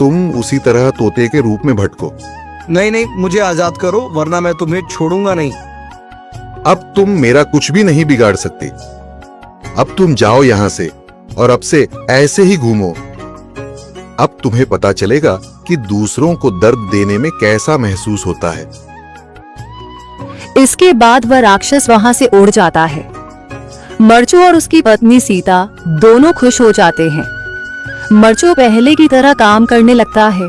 तुम उसी तरह तोते के रूप में भटको। नहीं नहीं, मुझे आजाद करो वरना मैं तुम्हें छोड़ूंगा नहीं। अब तुम मेरा कुछ भी नहीं बिगाड़ सकते। अब तुम जाओ यहां से और अब से ऐसे ही घूमो। अब तुम्हें पता चलेगा कि दूसरों को दर्द देने में कैसा महसूस होता है। इसके बाद वह राक्षस वहां से उड़ जाता है। मरचू और उसकी पत्नी सीता दोनों खुश हो जाते हैं। मरचू पहले की तरह काम करने लगता है।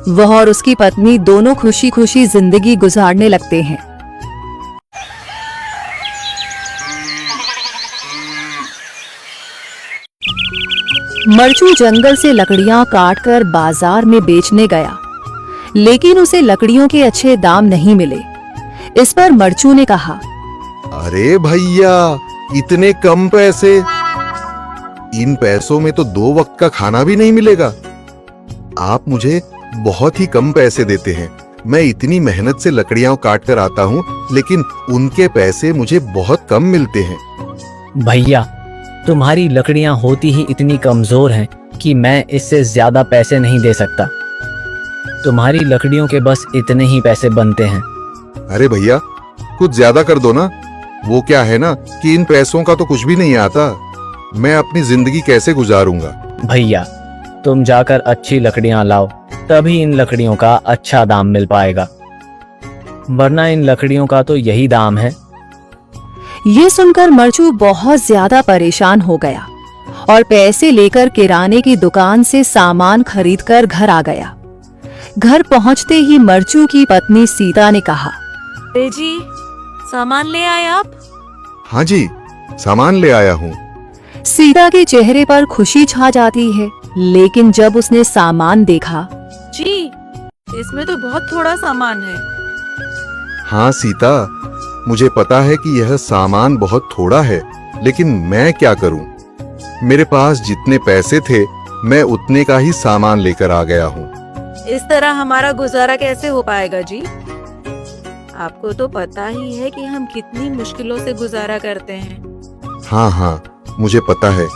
वह और उसकी पत्नी दोनों खुशी खुशी जिंदगी गुजारने लगते हैं। मरचू जंगल से लकड़ियां काटकर बाजार में बेचने गया, लेकिन उसे लकड़ियों के अच्छे दाम नहीं मिले। इस पर मरचू ने कहा, अरे भैया, इतने कम पैसे? इन पैसों में तो 2 वक्त का खाना भी नहीं मिलेगा। आप मुझे बहुत ही कम पैसे देते हैं। मैं इतनी मेहनत से लकड़ियां काट कर आता हूँ, लेकिन उनके पैसे मुझे बहुत कम मिलते हैं। भैया, तुम्हारी लकड़ियां होती ही इतनी कमजोर हैं कि मैं इससे ज्यादा पैसे नहीं दे सकता। तुम्हारी लकड़ियों के बस इतने ही पैसे बनते हैं। अरे भैया, कुछ ज्यादा कर दो ना। वो क्या है ना कि इन पैसों का तो कुछ भी नहीं आता। मैं अपनी जिंदगी कैसे गुजारूंगा? भैया, तुम जाकर अच्छी लकड़ियां लाओ, तभी इन लकड़ियों का अच्छा दाम मिल पाएगा, वरना इन लकड़ियों का तो यही दाम है। ये सुनकर मरचू बहुत ज्यादा परेशान हो गया और पैसे लेकर किराने की दुकान से सामान खरीदकर घर आ गया। घर पहुंचते ही मरचू की पत्नी सीता ने कहा, अरे जी, सामान ले आए आप? हाँ जी, सामान ले आया हूँ। सीता के चेहरे पर खुशी छा जाती है, लेकिन जब उसने सामान देखा, जी, इसमें तो बहुत थोड़ा सामान है। हाँ सीता, मुझे पता है कि यह सामान बहुत थोड़ा है, लेकिन मैं क्या करूं? मेरे पास जितने पैसे थे, मैं उतने का ही सामान लेकर आ गया हूँ। इस तरह हमारा गुजारा कैसे हो पाएगा जी? आपको तो पता ही है कि हम कितनी मुश्किलों से गुजारा करते हैं। हाँ हाँ, मुझे पता है,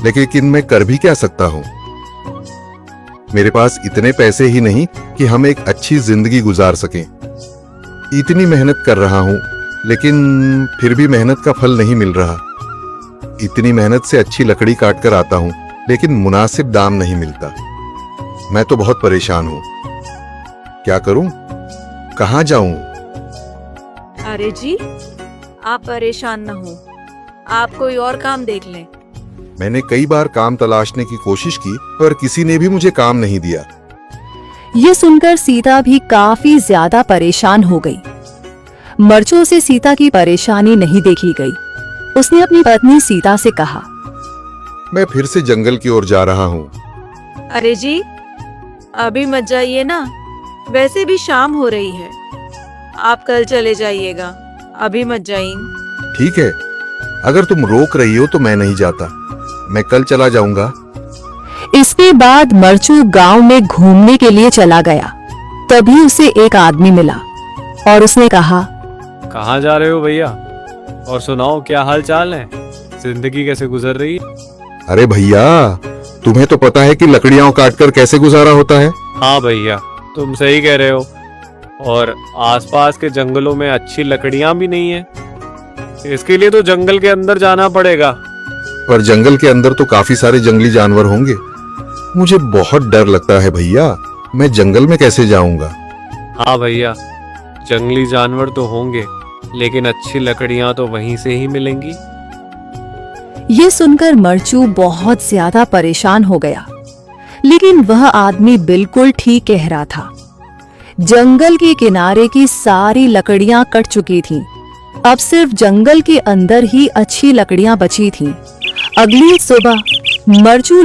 लेकिन मैं कर भी क्या सकता हूँ? मेरे पास इतने पैसे ही नहीं कि हम एक अच्छी जिंदगी गुजार सकें। इतनी मेहनत कर रहा हूँ, लेकिन फिर भी मेहनत का फल नहीं मिल रहा। इतनी मेहनत से अच्छी लकड़ी काट कर आता हूँ, लेकिन मुनासिब दाम नहीं मिलता। मैं तो बहुत परेशान हूँ। क्या करूँ? कहाँ जाऊँ? अरे जी, आप परेशान न हो, आप कोई और काम देख लें। मैंने कई बार काम तलाशने की कोशिश की, पर किसी ने भी मुझे काम नहीं दिया। ये सुनकर सीता भी काफी ज्यादा परेशान हो गई। मरचू से सीता की परेशानी नहीं देखी गई। उसने अपनी पत्नी सीता से कहा, मैं फिर से जंगल की ओर जा रहा हूँ। अरे जी, अभी मत जाइए ना, वैसे भी शाम हो रही है। आप कल चले जाइएगा, अभी मत जाइए। ठीक है, अगर तुम रोक रही हो तो मैं नहीं जाता। मैं कल चला जाऊंगा। इसके बाद मरचू गांव में घूमने के लिए चला गया। तभी उसे एक आदमी मिला और उसने कहा, कहाँ जा रहे हो भैया? और सुनाओ, क्या हाल चाल है? जिंदगी कैसे गुजर रही है? अरे भैया, तुम्हें तो पता है कि लकड़ियां काटकर कैसे गुजारा होता है। हाँ भैया, तुम सही कह रहे हो। और आसपास के जंगलों में अच्छी लकड़ियां भी नहीं है। इसके लिए तो जंगल के अंदर जाना पड़ेगा। पर जंगल के अंदर तो काफी सारे जंगली जानवर होंगे। मुझे बहुत डर लगता है भैया, मैं जंगल में कैसे जाऊंगा? हाँ भैया, जंगली जानवर तो होंगे, लेकिन अच्छी लकड़ियां तो वहीं से ही मिलेंगी। ये सुनकर मरचू बहुत ज्यादा परेशान हो गया, लेकिन वह आदमी बिल्कुल ठीक कह रहा था। जंगल के किनारे की सारी लकड़ियां कट चुकी थीं। अब सिर्फ जंगल के अंदर ही अच्छी लकड़ियां बची थीं। अगली सुबह मरचू